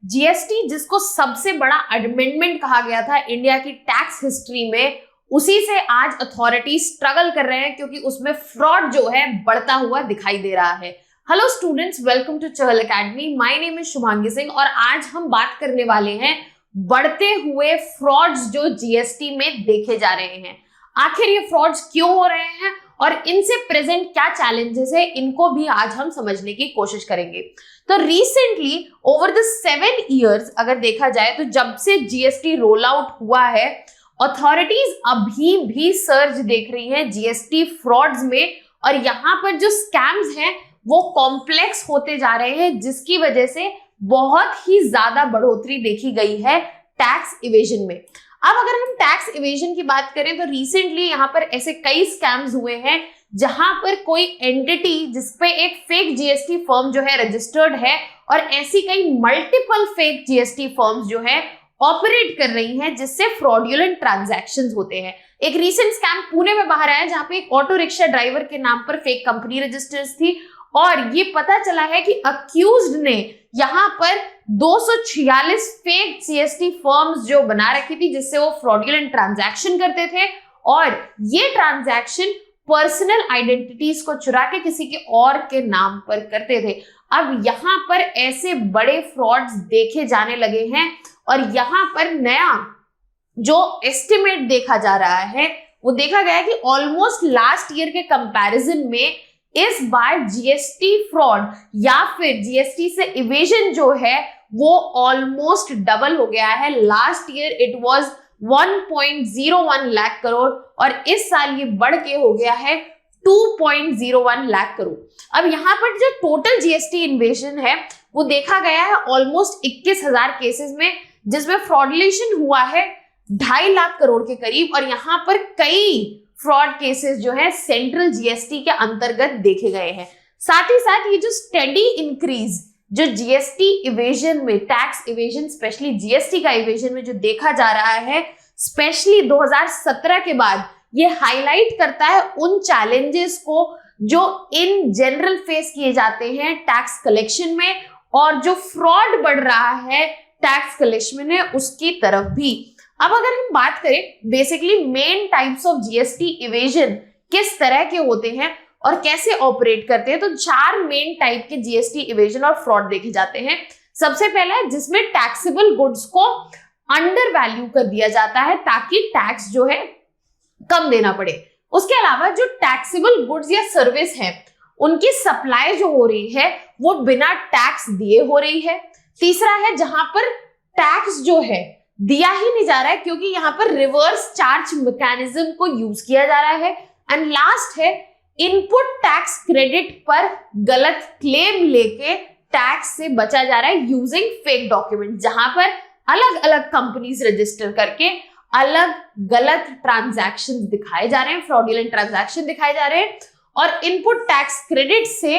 GST जिसको सबसे बड़ा अमेंडमेंट कहा गया था इंडिया की टैक्स हिस्ट्री में, उसी से आज अथॉरिटी स्ट्रगल कर रहे हैं क्योंकि उसमें फ्रॉड जो है बढ़ता हुआ दिखाई दे रहा है। Hello students, welcome to Chahal academy. My name is Shubhangi Singh और आज हम बात करने वाले हैं बढ़ते हुए फ्रॉड्स जो जीएसटी में देखे जा रहे हैं। आखिर ये फ्रॉड्स क्यों हो रहे हैं और इनसे प्रेजेंट क्या चैलेंजेस है, इनको भी आज हम समझने की कोशिश करेंगे। तो रिसेंटली ओवर द 7 इयर्स अगर देखा जाए तो जब से जीएसटी रोल आउट हुआ है, अथॉरिटीज अभी भी सर्च देख रही हैं जीएसटी फ्रॉड्स में, और यहाँ पर जो स्कैम्स हैं वो कॉम्प्लेक्स होते जा रहे हैं, जिसकी वजह से बहुत ही ज्यादा बढ़ोतरी देखी गई है टैक्स इवेजन में। अब अगर हम टैक्स इवेजन की बात करें तो रिसेंटली यहाँ पर ऐसे कई स्कैम्स हुए हैं जहां पर कोई एंटिटी जिसपे एक फेक जीएसटी फर्म जो है रजिस्टर्ड है, और ऐसी कई मल्टीपल फेक जीएसटी फर्म्स जो है ऑपरेट कर रही हैं, जिससे फ्रॉडुलेंट ट्रांजैक्शंस होते हैं। एक रीसेंट स्कैम पुणे में बाहर आया जहां पे एक ऑटो रिक्शा ड्राइवर के नाम पर फेक कंपनी रजिस्टर्स थी, और ये पता चला है कि अक्यूज्ड ने यहां पर 246 फेक जीएसटी फर्म्स जो बना रखी थी, जिससे वो फ्रॉडुलेंट ट्रांजैक्शन करते थे, और ये ट्रांजैक्शन पर्सनल आइडेंटिटीज को चुरा के किसी के और के नाम पर करते थे। अब यहाँ पर ऐसे बड़े फ्रॉड्स देखे जाने लगे हैं, और यहाँ पर नया जो एस्टिमेट देखा जा रहा है वो देखा गया कि ऑलमोस्ट लास्ट ईयर के कंपैरिजन में इस बार जीएसटी फ्रॉड या फिर जीएसटी से इवेजन जो है वो ऑलमोस्ट डबल हो गया है। Last year it was 1.01 lakh crore और इस साल ये बढ़ के हो गया है 2.01 लाख करोड़। अब यहाँ पर जो टोटल जीएसटी इन्वेजन है वो देखा गया है ऑलमोस्ट 21,000 केसेस में, जिसमें फ्रॉडुलेशन हुआ है 2.5 लाख करोड़ के करीब, और यहाँ पर कई फ्रॉड केसेस जो है सेंट्रल जीएसटी के अंतर्गत देखे गए हैं। साथ ही साथ ये जो स्टेडी इंक्रीज जो जीएसटी इवेजन में, टैक्स इवेजन स्पेशली जीएसटी का इवेजन में जो देखा जा रहा है, स्पेशली 2017 के बाद, ये हाईलाइट करता है उन चैलेंजेस को जो इन जनरल फेस किए जाते हैं टैक्स कलेक्शन में, और जो फ्रॉड बढ़ रहा है टैक्स कलेक्शन में उसकी तरफ भी। अब अगर हम बात करें basically main types of GST evasion किस तरह के होते हैं और कैसे ऑपरेट करते हैं, तो 4 मेन टाइप के जीएसटी इवेजन और फ्रॉड देखे जाते हैं। सबसे पहला है जिसमें टैक्सेबल गुड्स को अंडर वैल्यू कर दिया जाता है ताकि टैक्स जो है कम देना पड़े। उसके अलावा जो टैक्सेबल गुड्स या सर्विस है उनकी सप्लाई जो हो रही है वो बिना टैक्स दिए हो रही है। तीसरा है जहां पर टैक्स जो है दिया ही नहीं जा रहा है क्योंकि यहाँ पर रिवर्स चार्ज मैकेनिज्म को यूज किया जा रहा है। एंड लास्ट है इनपुट टैक्स क्रेडिट पर गलत क्लेम लेके टैक्स से बचा जा रहा है यूजिंग फेक डॉक्यूमेंट, जहां पर अलग अलग कंपनीज रजिस्टर करके अलग गलत ट्रांजैक्शंस दिखाए जा रहे हैं, फ्रॉडुलेंट ट्रांजैक्शन दिखाए जा रहे हैं, और इनपुट टैक्स क्रेडिट से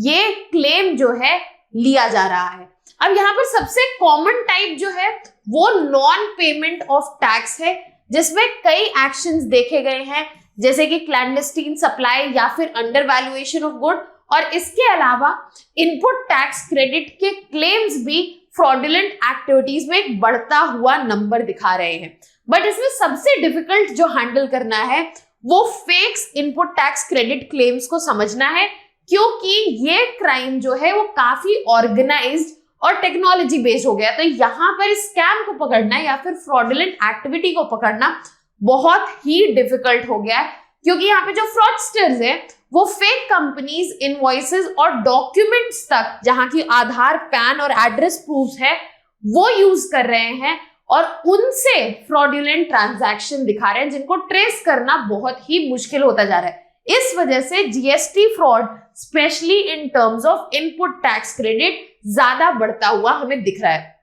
ये क्लेम जो है लिया जा रहा है। अब यहाँ पर सबसे कॉमन टाइप जो है वो नॉन पेमेंट ऑफ टैक्स है, जिसमें कई एक्शंस देखे गए हैं, जैसे कि क्लैंडस्टीन सप्लाई या फिर अंडर वैल्यूएशन ऑफ गुड, और इसके अलावा इनपुट टैक्स क्रेडिट के क्लेम्स भी फ्रॉडुलेंट एक्टिविटीज में एक बढ़ता हुआ नंबर दिखा रहे हैं। बट इसमें सबसे डिफिकल्ट जो हैंडल करना है वो fakes input tax credit claims को समझना है, क्योंकि ये क्राइम जो है वो काफी ऑर्गेनाइज्ड और टेक्नोलॉजी बेस्ड हो गया। तो यहाँ पर स्कैम को पकड़ना या फिर फ्रॉडुलेंट एक्टिविटी को पकड़ना बहुत ही डिफिकल्ट हो गया है, क्योंकि यहाँ पे जो फ्रॉडस्टर्स हैं वो फेक कंपनीज इनवॉइसेस और डॉक्यूमेंट्स तक, जहां की आधार, पैन और एड्रेस प्रूफ्स है, वो यूज कर रहे हैं और उनसे फ्रॉडुलेंट ट्रांजैक्शन दिखा रहे हैं, जिनको ट्रेस करना बहुत ही मुश्किल होता जा रहा है। इस वजह से GST fraud specially in terms of input tax credit ज्यादा बढ़ता हुआ हमें दिख रहा है।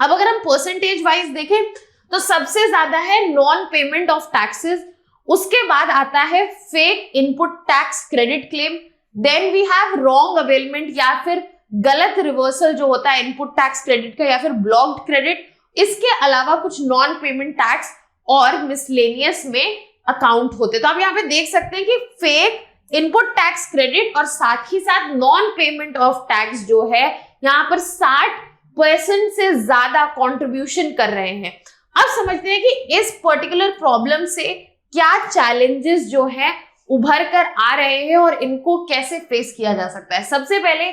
अब अगर हम परसेंटेज वाइज देखें तो सबसे ज्यादा है नॉन पेमेंट ऑफ टैक्सेस, उसके बाद आता है fake input tax credit claim, then we have wrong availment या फिर गलत रिवर्सल जो होता है इनपुट टैक्स क्रेडिट का, या फिर ब्लॉक्ड क्रेडिट। इसके अलावा कुछ नॉन पेमेंट टैक्स और मिसलेनियस में अकाउंट होते। तो आप यहाँ पे देख सकते हैं कि फेक इनपुट टैक्स क्रेडिट और साथ ही साथ नॉन पेमेंट ऑफ टैक्स जो है यहाँ पर % से ज्यादा कंट्रीब्यूशन कर रहे हैं। अब समझते हैं कि इस पर्टिकुलर प्रॉब्लम से क्या चैलेंजेस जो है उभर कर आ रहे हैं और इनको कैसे फेस किया जा सकता है। सबसे पहले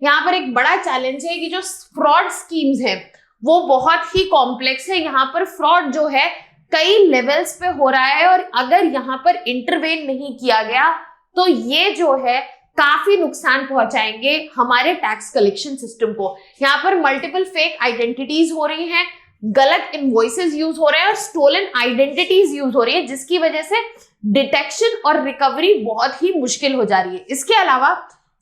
यहाँ पर एक बड़ा चैलेंज है कि जो फ्रॉड स्कीम्स हैं वो बहुत ही कॉम्प्लेक्स है। यहाँ पर फ्रॉड जो है कई लेवल्स पे हो रहा है और अगर यहाँ पर इंटरवेन नहीं किया गया तो ये जो है काफी नुकसान पहुंचाएंगे हमारे टैक्स कलेक्शन सिस्टम को। यहाँ पर मल्टीपल फेक आइडेंटिटीज हो रही हैं, गलत इनवॉइसेस यूज हो रहे हैं और स्टोलन आइडेंटिटीज यूज हो रही है, जिसकी वजह से डिटेक्शन और रिकवरी बहुत ही मुश्किल हो जा रही है। इसके अलावा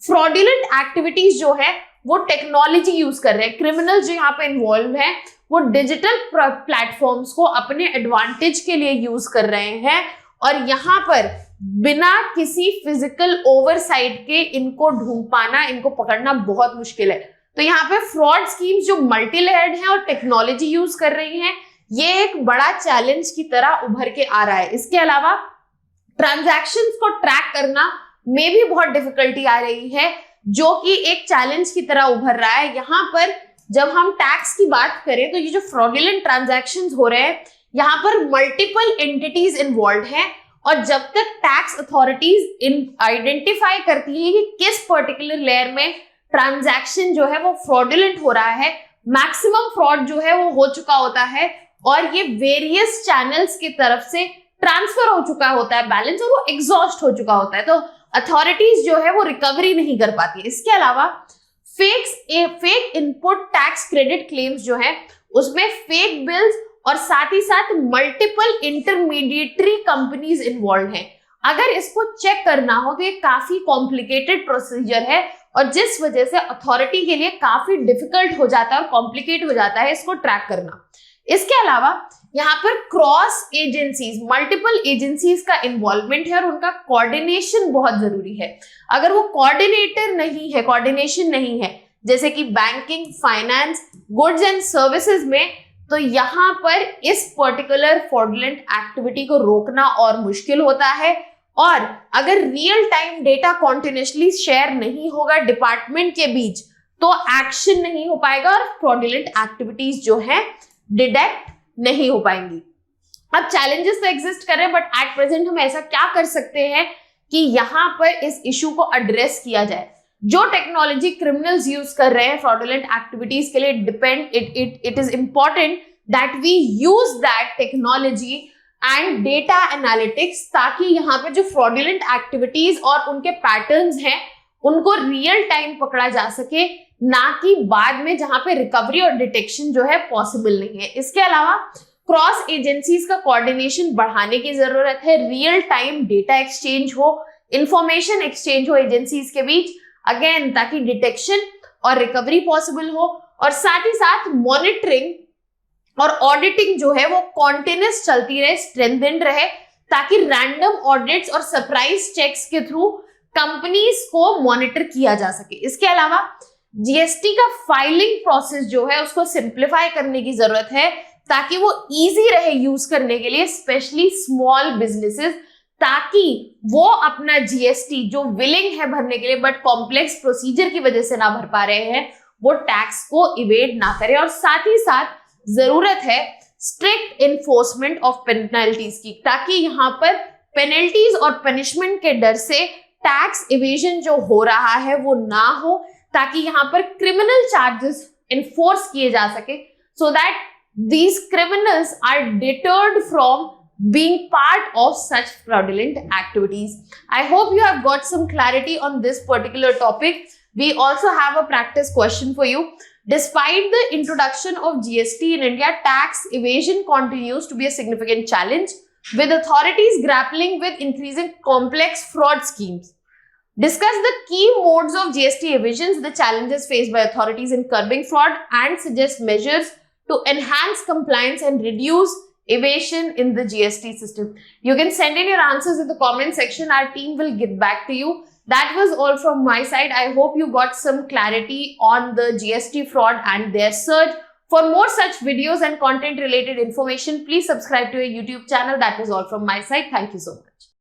फ्रॉडुलेंट एक्टिविटीज जो है वो टेक्नोलॉजी यूज कर रहे हैं। क्रिमिनल जो यहाँ पे इन्वॉल्व है वो डिजिटल प्लेटफॉर्म्स को अपने एडवांटेज के लिए यूज कर रहे हैं और यहाँ पर बिना किसी फिजिकल ओवरसाइट के इनको ढूंढ पाना, इनको पकड़ना बहुत मुश्किल है। तो यहाँ पे फ्रॉड स्कीम्स जो मल्टी लेयर्ड हैं और टेक्नोलॉजी यूज कर रही हैं, ये एक बड़ा चैलेंज की तरह उभर के आ रहा है। इसके अलावा ट्रांजैक्शंस को ट्रैक करना में भी बहुत डिफिकल्टी आ रही है, जो कि एक चैलेंज की तरह उभर रहा है। यहाँ पर जब हम टैक्स की बात करें तो ये जो फ्रॉडुलेंट ट्रांजैक्शंस हो रहे हैं, यहाँ पर मल्टीपल एंटिटीज इन्वॉल्व हैं और जब तक टैक्स अथॉरिटीज आइडेंटिफाई करती है कि किस पर्टिकुलर लेयर में ट्रांजैक्शन जो है वो फ्रॉडुलेंट हो रहा है, मैक्सिमम फ्रॉड जो है वो हो चुका होता है और ये वेरियस चैनल्स की तरफ से ट्रांसफर हो चुका होता है बैलेंस और वो एग्जॉस्ट हो चुका होता है, तो अथॉरिटीज जो है वो रिकवरी नहीं कर पाती है। इसके अलावा fake input tax credit claims जो है उसमें फेक बिल्स और साथ ही साथ मल्टीपल इंटरमीडिएटरी कंपनीज इन्वॉल्व हैं। अगर इसको चेक करना हो तो ये काफी कॉम्प्लिकेटेड प्रोसीजर है और जिस वजह से अथॉरिटी के लिए काफी डिफिकल्ट हो जाता है और कॉम्प्लिकेट हो जाता है इसको ट्रैक करना। इसके अलावा यहाँ पर क्रॉस एजेंसीज, मल्टीपल एजेंसीज का इन्वॉल्वमेंट है और उनका कोऑर्डिनेशन बहुत जरूरी है। अगर वो कोऑर्डिनेशन नहीं है जैसे कि banking, finance, goods and services में, तो यहाँ पर इस पर्टिकुलर फ्रॉडुलेंट एक्टिविटी को रोकना और मुश्किल होता है। और अगर real time data continuously share नहीं होगा डिपार्टमेंट के बीच तो एक्शन नहीं हो पाएगा और फ्रॉडुलेंट एक्टिविटीज जो है डिटेक्ट नहीं हो पाएंगी। अब चैलेंजेस तो एग्जिस्ट कर रहे हैं, बट एट प्रेजेंट हम ऐसा क्या कर सकते हैं कि यहाँ पर इस इशू को एड्रेस किया जाए। जो टेक्नोलॉजी क्रिमिनल्स यूज कर रहे हैं फ्रॉडुलेंट एक्टिविटीज के लिए, it is important that we use that technology and data analytics, ताकि यहाँ पे जो फ्रॉडुलेंट एक्टिविटीज और उनके पैटर्न्स हैं उनको रियल टाइम पकड़ा जा सके, ना कि बाद में जहां पे रिकवरी और डिटेक्शन जो है पॉसिबल नहीं है। इसके अलावा क्रॉस एजेंसीज का कोऑर्डिनेशन बढ़ाने की जरूरत है, रियल टाइम डेटा एक्सचेंज हो, इंफॉर्मेशन एक्सचेंज हो एजेंसीज के बीच, अगेन ताकि डिटेक्शन और रिकवरी पॉसिबल हो, और साथ ही साथ मॉनिटरिंग और ऑडिटिंग जो है वो कॉन्टिन्यूस चलती रहे, स्ट्रेंथेंड रहे, ताकि रैंडम ऑडिट्स और सरप्राइज चेक्स के थ्रू कंपनीज को मॉनिटर किया जा सके। इसके अलावा जीएसटी का फाइलिंग प्रोसेस जो है उसको सिंप्लीफाई करने की जरूरत है, ताकि वो इजी रहे यूज करने के लिए, स्पेशली स्मॉल बिजनेसेस, ताकि वो अपना जीएसटी जो विलिंग है भरने के लिए बट कॉम्प्लेक्स प्रोसीजर की वजह से ना भर पा रहे हैं, वो टैक्स को इवेड ना करे। और साथ ही साथ जरूरत है स्ट्रिक्ट इन्फोर्समेंट ऑफ पेनल्टीज की, ताकि यहाँ पर पेनल्टीज और पनिशमेंट के डर से टैक्स इवेजन जो हो रहा है वो ना हो, ताकि यहाँ पर क्रिमिनल चार्जेस इन्फोर्स किए जा सके, so that these criminals are deterred from being part of such fraudulent activities. I hope you have got some clarity on this particular topic. We also have a practice question for you. Despite the introduction of GST in India, tax evasion continues to be a significant challenge, with authorities grappling with increasing complex fraud schemes. Discuss the key modes of GST evasions, the challenges faced by authorities in curbing fraud, and suggest measures to enhance compliance and reduce evasion in the GST system. You can send in your answers in the comment section. Our team will get back to you. That was all from my side. I hope you got some clarity on the GST fraud and their surge. For more such videos and content related information, please subscribe to our YouTube channel. That was all from my side. Thank you so much.